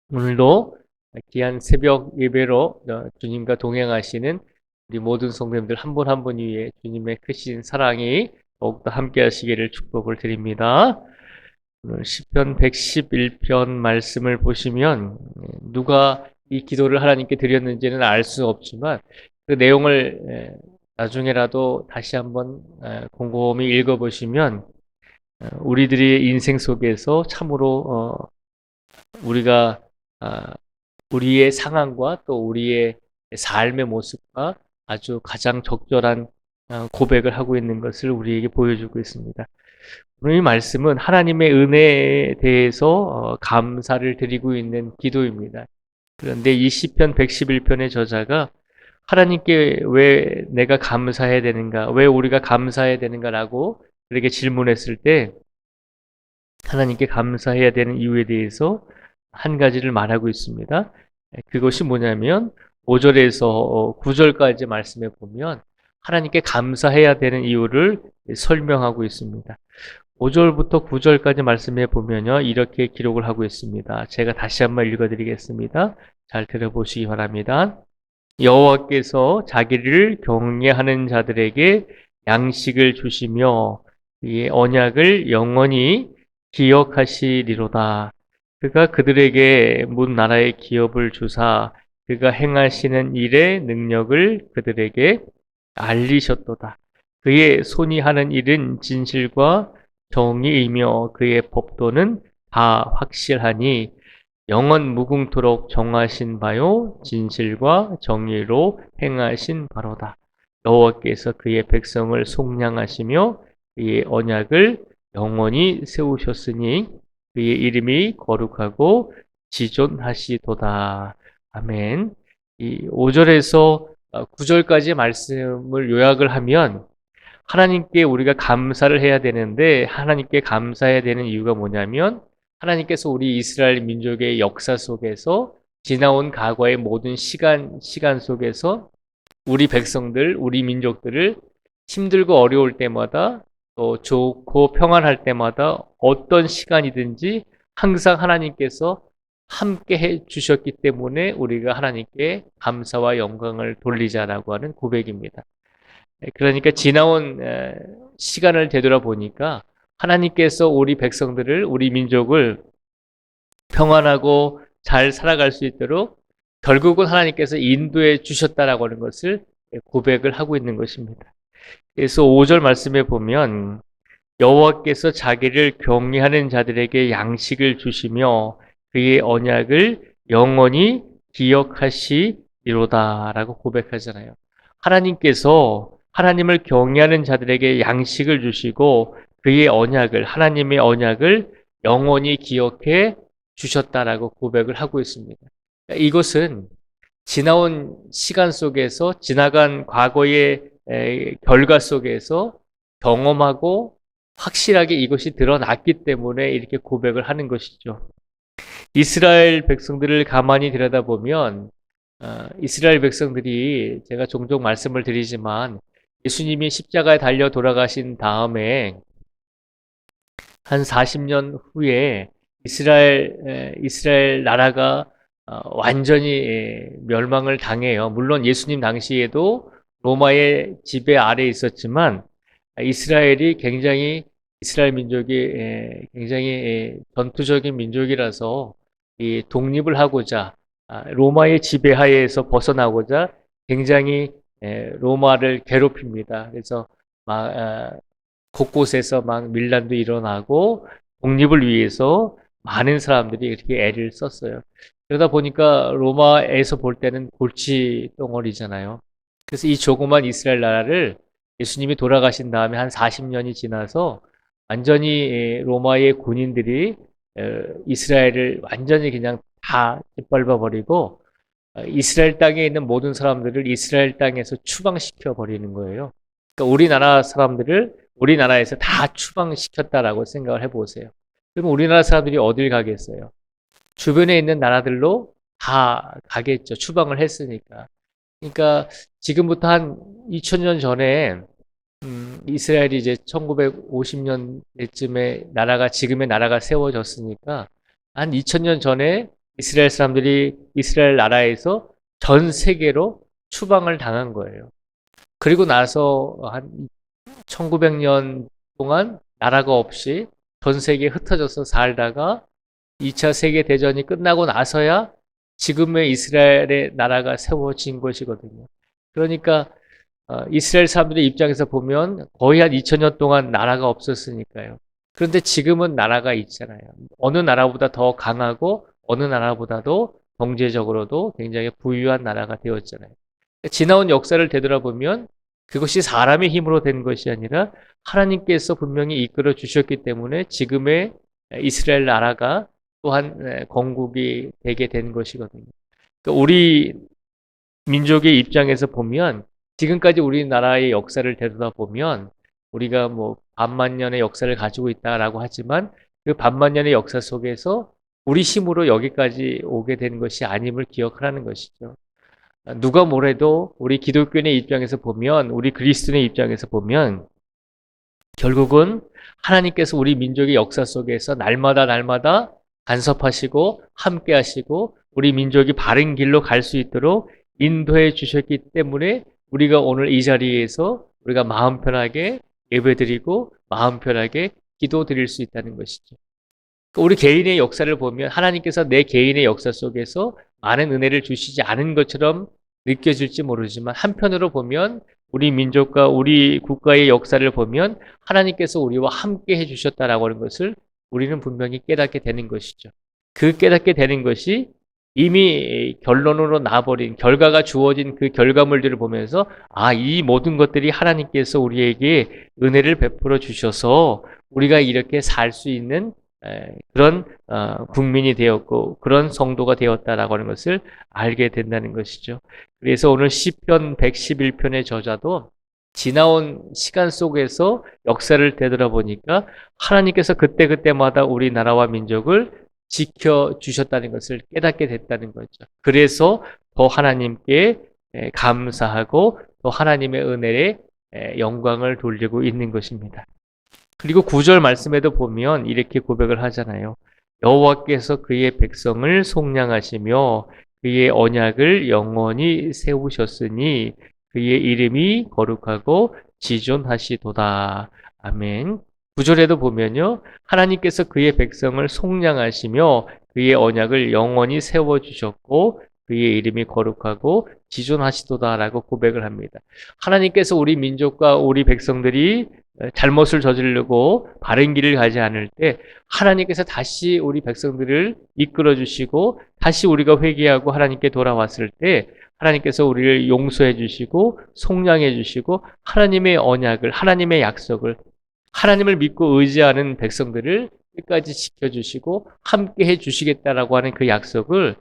오늘도 귀한 새벽 예배로 주님과 동행하시는 우리 모든 성도님들 한 분 한 분 위에 주님의 크신 사랑이 더욱더 함께 하시기를 축복을 드립니다. 오늘 시편 111편 말씀을 보시면 누가 이 기도를 하나님께 드렸는지는 알 수 없지만 그 내용을 나중에라도 다시 한번 곰곰이 읽어보시면 우리들의 인생 속에서 참으로 우리가 우리의 상황과 또 우리의 삶의 모습과 아주 가장 적절한 고백을 하고 있는 것을 우리에게 보여주고 있습니다. 오늘 이 말씀은 하나님의 은혜에 대해서 감사를 드리고 있는 기도입니다. 그런데 이 시편 111편의 저자가 하나님께 왜 내가 감사해야 되는가, 왜 우리가 감사해야 되는가라고 그렇게 질문했을 때 하나님께 감사해야 되는 이유에 대해서 한 가지를 말하고 있습니다. 그것이 뭐냐면 5절에서 9절까지 말씀해 보면 하나님께 감사해야 되는 이유를 설명하고 있습니다. 5절부터 9절까지 말씀해 보면요, 이렇게 기록을 하고 있습니다. 제가 다시 한번 읽어드리겠습니다. 잘 들어보시기 바랍니다. 여호와께서 자기를 경외하는 자들에게 양식을 주시며 이 언약을 영원히 기억하시리로다. 그가 그들에게 문 나라의 기업을 주사 그가 행하시는 일의 능력을 그들에게 알리셨도다. 그의 손이 하는 일은 진실과 정의이며 그의 법도는 다 확실하니 영원 무궁토록 정하신 바요 진실과 정의로 행하신 바로다. 여호와께서 그의 백성을 속량하시며 그의 언약을 영원히 세우셨으니 그의 이름이 거룩하고 지존하시도다. 아멘. 이 5절에서 9절까지 말씀을 요약을 하면 하나님께 우리가 감사를 해야 되는데 하나님께 감사해야 되는 이유가 뭐냐면 하나님께서 우리 이스라엘 민족의 역사 속에서 지나온 과거의 모든 시간 속에서 우리 백성들, 우리 민족들을 힘들고 어려울 때마다 또 좋고 평안할 때마다 어떤 시간이든지 항상 하나님께서 함께 해 주셨기 때문에 우리가 하나님께 감사와 영광을 돌리자라고 하는 고백입니다. 그러니까 지나온 시간을 되돌아보니까 하나님께서 우리 백성들을, 우리 민족을 평안하고 잘 살아갈 수 있도록 결국은 하나님께서 인도해 주셨다라고 하는 것을 고백을 하고 있는 것입니다. 그래서 5절 말씀에 보면 여호와께서 자기를 경외하는 자들에게 양식을 주시며 그의 언약을 영원히 기억하시리로다라고 고백하잖아요. 하나님께서 하나님을 경외하는 자들에게 양식을 주시고 그의 언약을, 하나님의 언약을 영원히 기억해 주셨다라고 고백을 하고 있습니다. 이것은 지나온 시간 속에서 지나간 과거의 결과 속에서 경험하고 확실하게 이것이 드러났기 때문에 이렇게 고백을 하는 것이죠. 이스라엘 백성들을 가만히 들여다보면 이스라엘 백성들이 제가 종종 말씀을 드리지만 예수님이 십자가에 달려 돌아가신 다음에 한 40년 후에 이스라엘 나라가 완전히 멸망을 당해요. 물론 예수님 당시에도 로마의 지배 아래에 있었지만 이스라엘이 굉장히 이스라엘 민족이 굉장히 전투적인 민족이라서 이 독립을 하고자 로마의 지배하에서 벗어나고자 굉장히 로마를 괴롭힙니다. 그래서 막 곳곳에서 막 밀란도 일어나고 독립을 위해서 많은 사람들이 이렇게 애를 썼어요. 그러다 보니까 로마에서 볼 때는 골치 덩어리잖아요. 그래서 이 조그만 이스라엘 나라를 예수님이 돌아가신 다음에 한 40년이 지나서 완전히 로마의 군인들이 이스라엘을 완전히 그냥 다 짓밟아 버리고 이스라엘 땅에 있는 모든 사람들을 이스라엘 땅에서 추방시켜 버리는 거예요. 그러니까 우리나라 사람들을 우리나라에서 다 추방시켰다라고 생각을 해보세요. 그러면 우리나라 사람들이 어딜 가겠어요? 주변에 있는 나라들로 다 가겠죠. 추방을 했으니까. 그러니까 지금부터 한 2000년 전에 이스라엘이 이제 1950년대쯤에 나라가 지금의 나라가 세워졌으니까 한 2000년 전에 이스라엘 사람들이 이스라엘 나라에서 전 세계로 추방을 당한 거예요. 그리고 나서 한 1900년 동안 나라가 없이 전 세계에 흩어져서 살다가 2차 세계대전이 끝나고 나서야 지금의 이스라엘의 나라가 세워진 것이거든요. 그러니까 이스라엘 사람들의 입장에서 보면 거의 한 2000년 동안 나라가 없었으니까요. 그런데 지금은 나라가 있잖아요. 어느 나라보다 더 강하고 어느 나라보다도 경제적으로도 굉장히 부유한 나라가 되었잖아요. 지나온 역사를 되돌아보면 그것이 사람의 힘으로 된 것이 아니라 하나님께서 분명히 이끌어 주셨기 때문에 지금의 이스라엘 나라가 또한 건국이 되게 된 것이거든요. 그러니까 우리 민족의 입장에서 보면 지금까지 우리나라의 역사를 되돌아보면 우리가 뭐 반만 년의 역사를 가지고 있다라고 하지만 그 반만 년의 역사 속에서 우리 힘으로 여기까지 오게 된 것이 아님을 기억하라는 것이죠. 누가 뭐래도 우리 기독교인의 입장에서 보면, 우리 그리스도인의 입장에서 보면 결국은 하나님께서 우리 민족의 역사 속에서 날마다 간섭하시고 함께 하시고 우리 민족이 바른 길로 갈 수 있도록 인도해 주셨기 때문에 우리가 오늘 이 자리에서 우리가 마음 편하게 예배드리고 마음 편하게 기도 드릴 수 있다는 것이죠. 우리 개인의 역사를 보면 하나님께서 내 개인의 역사 속에서 많은 은혜를 주시지 않은 것처럼 느껴질지 모르지만 한편으로 보면 우리 민족과 우리 국가의 역사를 보면 하나님께서 우리와 함께 해주셨다라고 하는 것을 우리는 분명히 깨닫게 되는 것이죠. 그 깨닫게 되는 것이 이미 결론으로 나버린 결과가 주어진 그 결과물들을 보면서 이 모든 것들이 하나님께서 우리에게 은혜를 베풀어 주셔서 우리가 이렇게 살 수 있는 그런 국민이 되었고 그런 성도가 되었다라고 하는 것을 알게 된다는 것이죠. 그래서 오늘 시편 111편의 저자도 지나온 시간 속에서 역사를 되돌아보니까 하나님께서 그때그때마다 우리나라와 민족을 지켜주셨다는 것을 깨닫게 됐다는 거죠. 그래서 더 하나님께 감사하고 더 하나님의 은혜에 영광을 돌리고 있는 것입니다. 그리고 9절 말씀에도 보면 이렇게 고백을 하잖아요. 여호와께서 그의 백성을 속량하시며 그의 언약을 영원히 세우셨으니 그의 이름이 거룩하고 지존하시도다. 아멘. 9절에도 보면요. 하나님께서 그의 백성을 속량하시며 그의 언약을 영원히 세워주셨고 그의 이름이 거룩하고 지존하시도다라고 고백을 합니다. 하나님께서 우리 민족과 우리 백성들이 잘못을 저지르고 바른 길을 가지 않을 때 하나님께서 다시 우리 백성들을 이끌어 주시고 다시 우리가 회개하고 하나님께 돌아왔을 때 하나님께서 우리를 용서해 주시고 속량해 주시고 하나님의 언약을 하나님의 약속을 하나님을 믿고 의지하는 백성들을 끝까지 지켜주시고 함께 해주시겠다라고 하는 그 약속을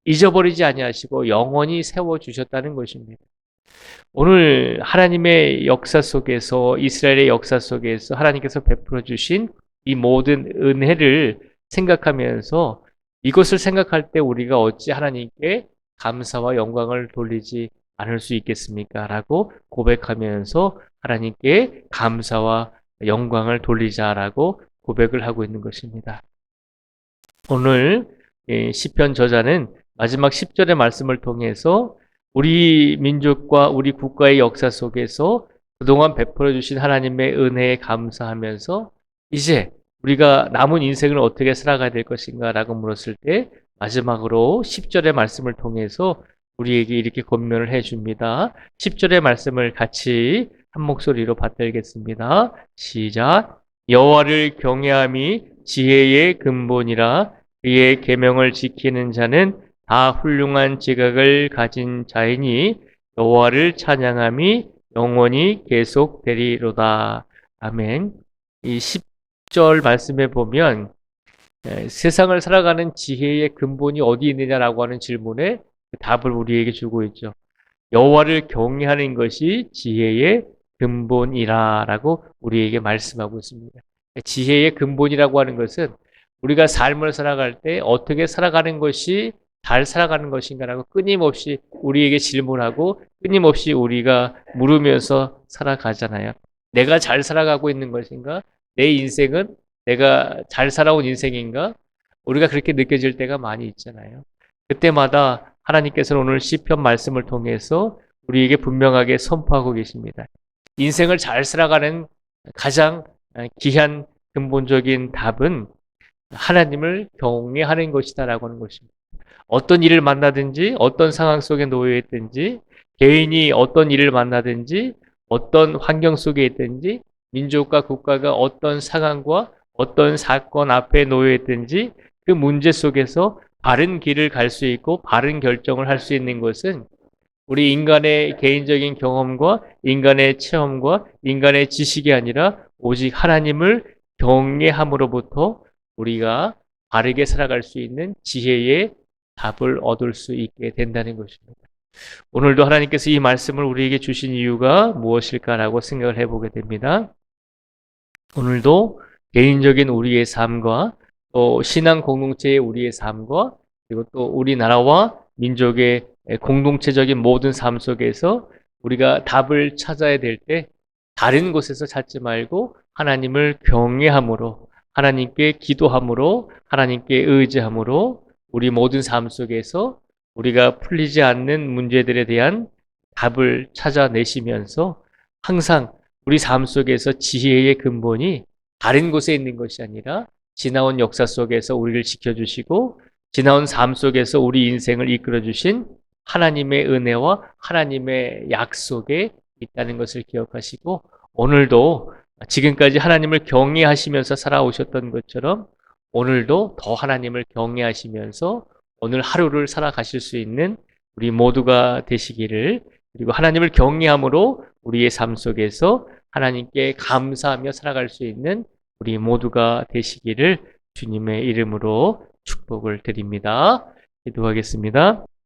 잊어버리지 아니하시고 영원히 세워주셨다는 것입니다. 오늘 하나님의 역사 속에서 이스라엘의 역사 속에서 하나님께서 베풀어 주신 이 모든 은혜를 생각하면서 이것을 생각할 때 우리가 어찌 하나님께 감사와 영광을 돌리지 않을 수 있겠습니까? 라고 고백하면서 하나님께 감사와 영광을 돌리자라고 고백을 하고 있는 것입니다. 오늘 시편 저자는 마지막 10절의 말씀을 통해서 우리 민족과 우리 국가의 역사 속에서 그동안 베풀어 주신 하나님의 은혜에 감사하면서 이제 우리가 남은 인생을 어떻게 살아가야 될 것인가 라고 물었을 때 마지막으로 10절의 말씀을 통해서 우리에게 이렇게 권면을 해줍니다. 10절의 말씀을 같이 한 목소리로 받들겠습니다. 시작. 여호와를 경외함이 지혜의 근본이라 그의 계명을 지키는 자는 다 훌륭한 지각을 가진 자이니 여호와를 찬양함이 영원히 계속되리로다. 아멘. 이 10절 말씀에 보면 세상을 살아가는 지혜의 근본이 어디 있느냐라고 하는 질문에 답을 우리에게 주고 있죠. 여호와를 경외하는 것이 지혜의 근본이라라고 우리에게 말씀하고 있습니다. 지혜의 근본이라고 하는 것은 우리가 삶을 살아갈 때 어떻게 살아가는 것이 잘 살아가는 것인가라고 끊임없이 우리에게 질문하고 끊임없이 우리가 물으면서 살아가잖아요. 내가 잘 살아가고 있는 것인가? 내 인생은 내가 잘 살아온 인생인가? 우리가 그렇게 느껴질 때가 많이 있잖아요. 그때마다 하나님께서는 오늘 시편 말씀을 통해서 우리에게 분명하게 선포하고 계십니다. 인생을 잘 살아가는 가장 귀한 근본적인 답은 하나님을 경외하는 것이다라고 하는 것입니다. 어떤 일을 만나든지 어떤 상황 속에 놓여 있든지 개인이 어떤 일을 만나든지 어떤 환경 속에 있든지 민족과 국가가 어떤 상황과 어떤 사건 앞에 놓여 있든지 그 문제 속에서 바른 길을 갈 수 있고 바른 결정을 할 수 있는 것은 우리 인간의 개인적인 경험과 인간의 체험과 인간의 지식이 아니라 오직 하나님을 경외함으로부터 우리가 바르게 살아갈 수 있는 지혜의 답을 얻을 수 있게 된다는 것입니다. 오늘도 하나님께서 이 말씀을 우리에게 주신 이유가 무엇일까라고 생각을 해보게 됩니다. 오늘도 개인적인 우리의 삶과 또 신앙 공동체의 우리의 삶과 그리고 또 우리나라와 민족의 공동체적인 모든 삶 속에서 우리가 답을 찾아야 될 때 다른 곳에서 찾지 말고 하나님을 경외함으로 하나님께 기도함으로 하나님께 의지함으로 우리 모든 삶 속에서 우리가 풀리지 않는 문제들에 대한 답을 찾아내시면서 항상 우리 삶 속에서 지혜의 근본이 다른 곳에 있는 것이 아니라 지나온 역사 속에서 우리를 지켜주시고 지나온 삶 속에서 우리 인생을 이끌어주신 하나님의 은혜와 하나님의 약속에 있다는 것을 기억하시고 오늘도 지금까지 하나님을 경외하시면서 살아오셨던 것처럼 오늘도 더 하나님을 경외하시면서 오늘 하루를 살아가실 수 있는 우리 모두가 되시기를 그리고 하나님을 경외함으로 우리의 삶 속에서 하나님께 감사하며 살아갈 수 있는 우리 모두가 되시기를 주님의 이름으로 축복을 드립니다. 기도하겠습니다.